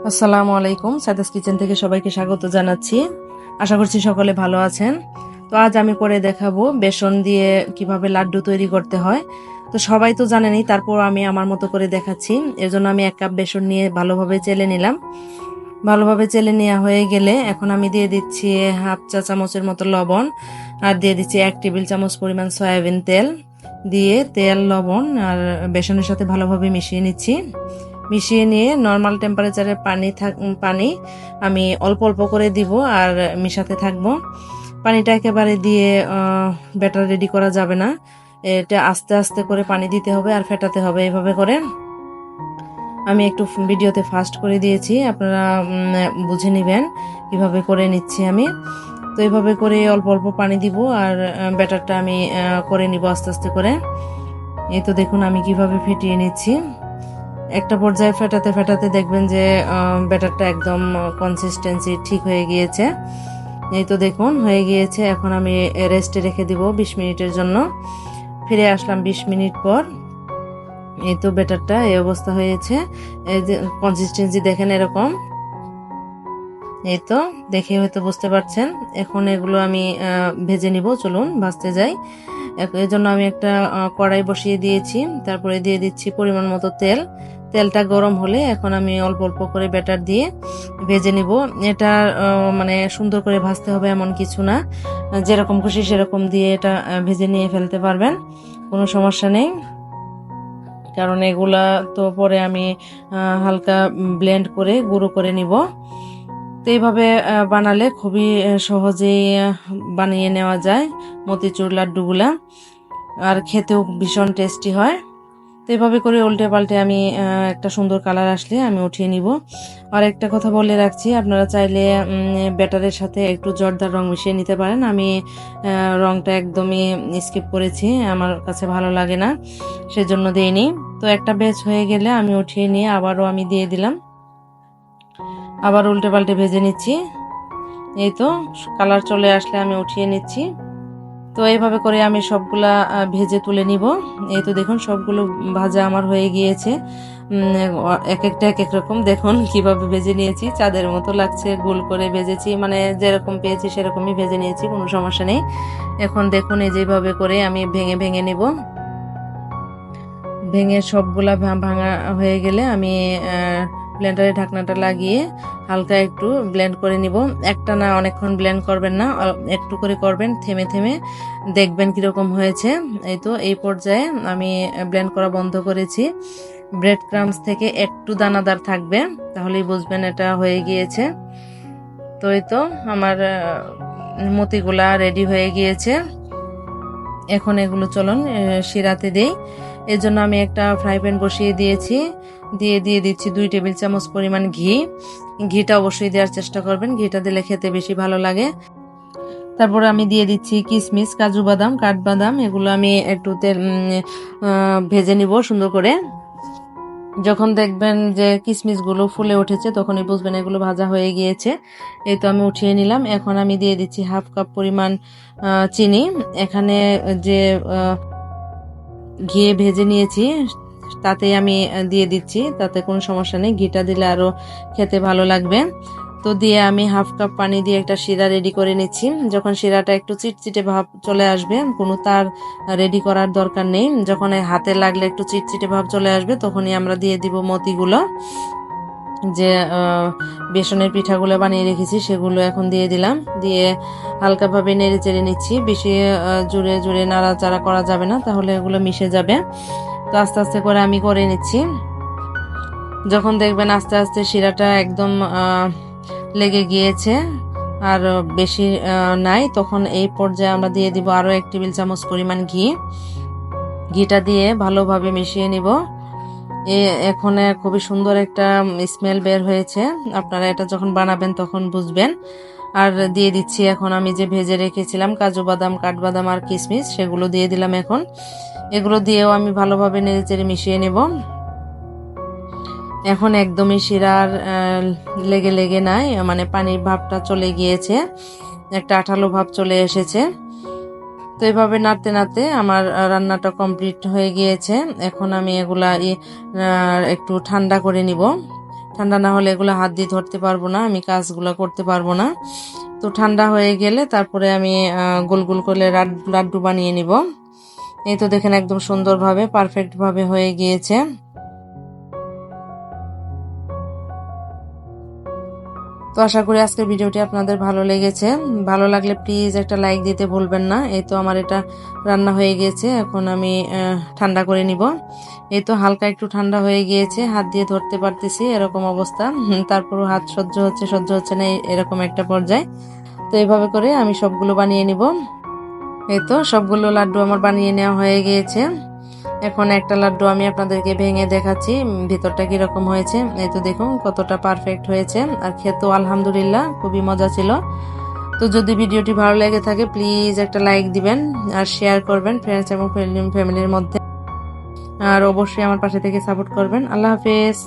আসসালামু আলাইকুম। সাদাস কিচেন থেকে সবাইকে স্বাগত জানাচ্ছি। আশা করছি সকলে ভালো আছেন। তো আজ আমি করে দেখাবো বেসন দিয়ে কিভাবে লাড্ডু তৈরি করতে হয়। তো সবাই তো জানেনই, তারপর আমি আমার মতো করে দেখাচ্ছি। এর জন্য আমি 1 কাপ বেসন নিয়ে ভালোভাবে চেলে নিলাম। ভালোভাবে চেলে নেওয়া হয়ে গেলে এখন আমি দিয়ে দিচ্ছি হাফ চা চামচের মতো লবণ, আর দিয়ে দিচ্ছি 1 টেবিল চামচ পরিমাণ সয়াবিন তেল। দিয়ে তেল, লবণ আর বেসনের সাথে ভালোভাবে মিশিয়ে নিচ্ছি। মিশিয়ে নিয়ে নর্মাল টেম্পারেচারে পানি আমি অল্প অল্প করে দিব আর মিশাতে থাকবো। পানিটা একেবারে দিয়ে ব্যাটার রেডি করা যাবে না, এটা আস্তে আস্তে করে পানি দিতে হবে আর ফেটাতে হবে। এভাবে করে আমি একটু ভিডিওতে ফাস্ট করে দিয়েছি, আপনারা বুঝে নেবেন কিভাবে করে নিচ্ছি আমি। তো এইভাবে করে অল্প অল্প পানি দিব আর ব্যাটারটা আমি করে নিব আস্তে আস্তে করে। এই তো দেখুন আমি কিভাবে ফেটিয়ে নিচ্ছি। একটা পর্যায়ে ফেটাতে ফেটাতে দেখবেন যে ব্যাটারটা একদম কনসিস্টেন্সি ঠিক হয়ে গিয়েছে। এই তো দেখুন হয়ে গিয়েছে। এখন আমি রেস্টে রেখে দিব 20 মিনিটের জন্য। ফিরে আসলাম 20 মিনিট পর। এই তো ব্যাটারটা এই অবস্থা হয়েছে। এই যে কনসিস্টেন্সি দেখেন এরকম। এই তো দেখে হয়তো বুঝতে পারছেন। এখন এগুলো আমি ভেজে নিব। চলুন ভাজতে যাই। এর জন্য আমি একটা কড়াই বসিয়ে দিয়েছি, তারপরে দিয়ে দিচ্ছি পরিমাণ মতো তেল। তেলটা গরম হলে এখন আমি অল্প অল্প করে ব্যাটার দিয়ে ভেজে নিব। এটা মানে সুন্দর করে ভাজতে হবে এমন কিছু না, যেরকম খুশি সেরকম দিয়ে এটা ভেজে নিয়ে ফেলতে পারবেন, কোনো সমস্যা নেই। কারণ এগুলা তো পরে আমি হালকা ব্লেন্ড করে গুঁড়ো করে নিব। তো এইভাবে বানালে খুবই সহজেই বানিয়ে নেওয়া যায় মতিচুর লাড্ডুগুলা, আর খেতেও ভীষণ টেস্টি হয়। তো এইভাবে করে উল্টে পাল্টে আমি একটা সুন্দর কালার আসলে আমি উঠিয়ে নিব। আর একটা কথা বলে রাখছি, আপনারা চাইলে ব্যাটারের সাথে একটু জর্দার রং মিশিয়ে নিতে পারেন। আমি রংটা একদমই স্কিপ করেছি, আমার কাছে ভালো লাগে না, সেজন্য দিইনি। তো একটা ব্যাচ হয়ে গেলে আমি উঠিয়ে নিয়ে আবারও আমি দিয়ে দিলাম, আবার উল্টে পাল্টে ভেজে নিচ্ছি। এই তো কালার চলে আসলে আমি উঠিয়ে নিচ্ছি। তো এইভাবে করে আমি সবগুলা ভেজে তুলে নিব। এই তো দেখুন সবগুলো ভাজা আমার হয়ে গিয়েছে। এক একটা এক এক রকম দেখুন কিভাবে ভেজে নিয়েছি, চাঁদের মতো লাগছে। গোল করে ভেজেছি, মানে যেরকম পেয়েছি সেরকমই ভেজে নিয়েছি, কোনো সমস্যা নেই। এখন দেখুন এই যেভাবে করে আমি ভেঙে ভেঙে নিব। ভেঙে সবগুলা ভাঙা হয়ে গেলে আমি ব্লেন্ডারে ঢাকনাটা লাগিয়ে হালকা একটু ব্লেন্ড করে নিব। একটা না, অনেকক্ষণ ব্লেন্ড করবেন না, একটু করে করবেন, থেমে থেমে দেখবেন কিরকম হয়েছে। এই তো এই পর্যায়ে আমি ব্লেন্ড করা বন্ধ করেছি। ব্রেড ক্রামস থেকে একটু দানাদার থাকবে, তাহলেই বুঝবেন এটা হয়ে গিয়েছে। তো এই তো আমার মতিগুলা রেডি হয়ে গিয়েছে। এখন এগুলো চলুন শিরাতে দেই। এর জন্য আমি একটা ফ্রাই প্যান বসিয়ে দিয়েছি, দিয়ে দিচ্ছি 2 টেবিল চামচ পরিমাণ ঘি। ঘিটা অবশ্যই দেওয়ার চেষ্টা করবেন, ঘিটা দিলে খেতে বেশি ভালো লাগে। তারপরে আমি দিয়ে দিচ্ছি কিশমিশ, কাজু বাদাম, কাঠবাদাম। এগুলো আমি একটু তেল ভেজে নিব সুন্দর করে। যখন দেখবেন যে কিশমিশগুলো ফুলে উঠেছে তখনই বুঝবেন এগুলো ভাজা হয়ে গিয়েছে। এই তো আমি উঠিয়ে নিলাম। এখন আমি দিয়ে দিচ্ছি হাফ কাপ পরিমাণ চিনি। এখানে যে ঘি ভেজে নিয়েছি তাতে আমি দিয়ে দিচ্ছি, তাতে কোনো সমস্যা নেই, ঘিটা দিলে আরো খেতে ভালো লাগবে। তো দিয়ে আমি হাফ কাপ পানি দিয়ে একটা শিরা রেডি করে নিচ্ছি। যখন শিরাটা একটু চিটচিটে ভাব চলে আসবে, কোনো তার রেডি করার দরকার নেই, যখন হাতে লাগলে একটু চিটচিটে ভাব চলে আসবে তখনই আমরা দিয়ে দিব মতিগুলো, যে বেসনের পিঠাগুলো বানিয়ে রেখেছি সেগুলো এখন দিয়ে দিলাম। দিয়ে হালকাভাবে নেড়ে চেড়ে নিচ্ছি, বেশি জোরে জোরে নাড়াচাড়া করা যাবে না, তাহলে এগুলো মিশে যাবে। তো আস্তে আস্তে করে আমি করে নিচ্ছি। যখন দেখবেন আস্তে আস্তে শিরাটা একদম লেগে গিয়েছে আর বেশি নাই, তখন এই পর্যায়ে আমরা দিয়ে দিব আরো 1 টেবিল চামচ পরিমাণ ঘি। ঘিটা দিয়ে ভালোভাবে মিশিয়ে নিব। এখন খুবই সুন্দর একটা স্মেল বের হয়েছে, আপনারা এটা যখন বানাবেন তখন বুঝবেন। আর দিয়ে দিচ্ছি এখন আমি যে ভেজে রেখেছিলাম কাজু বাদাম, কাঠবাদাম আর কিশমিশ, সেগুলো দিয়ে দিলাম। এখন এগুলো দিয়েও আমি ভালোভাবে নেড়েচেড়ে মিশিয়ে নেব। এখন একদমই শিরার লেগে লেগে নাই, মানে পানির ভাবটা চলে গিয়েছে, একটা আঠালো ভাব চলে এসেছে। তো এভাবে নাড়তে নাড়তে আমার রান্নাটা কমপ্লিট হয়ে গিয়েছে। এখন আমি এগুলা একটু ঠান্ডা করে নিব। ঠান্ডা না হলে এগুলো হাত দিয়ে ধরতে পারবো না, আমি কাজগুলো করতে পারবো না। তো ঠান্ডা হয়ে গেলে তারপরে আমি গোল গোল করে লাড্ডু বানিয়ে নিব। এই তো দেখেন একদম সুন্দরভাবে পারফেক্ট ভাবে হয়ে গিয়েছে। তো আশা করি আজকের ভিডিওটি আপনাদের ভালো লেগেছে। ভালো লাগলে প্লিজ একটা লাইক দিতে ভুলবেন না। এই তো আমার এটা রান্না হয়ে গিয়েছে, এখন আমি ঠান্ডা করে নিব। এই তো হালকা একটু ঠান্ডা হয়ে গিয়েছে, হাত দিয়ে ধরতে পারতেছি এরকম অবস্থা। তারপরও হাত সহ্য হচ্ছে না এরকম একটা পর্যায়ে। তো এইভাবে করে আমি সবগুলো বানিয়ে নিব। এই তো সবগুলো লাড্ডু আমার বানিয়ে নেওয়া হয়ে গিয়েছে। এখন একটা লাড্ডু আমি আপনাদেরকে ভেঙে দেখাচ্ছি ভিতরটা কিরকম হয়েছে। এই তো দেখুন কতটা পারফেক্ট হয়েছে, আর খেতেও আলহামদুলিল্লাহ খুবই মজা ছিল। তো যদি ভিডিওটি ভালো লেগে থাকে প্লিজ একটা লাইক দিবেন আর শেয়ার করবেন ফ্রেন্ডস এবং ফ্যামিলির মধ্যে, আর অবশ্যই আমার পাশে থেকে সাপোর্ট করবেন। আল্লাহ হাফেজ।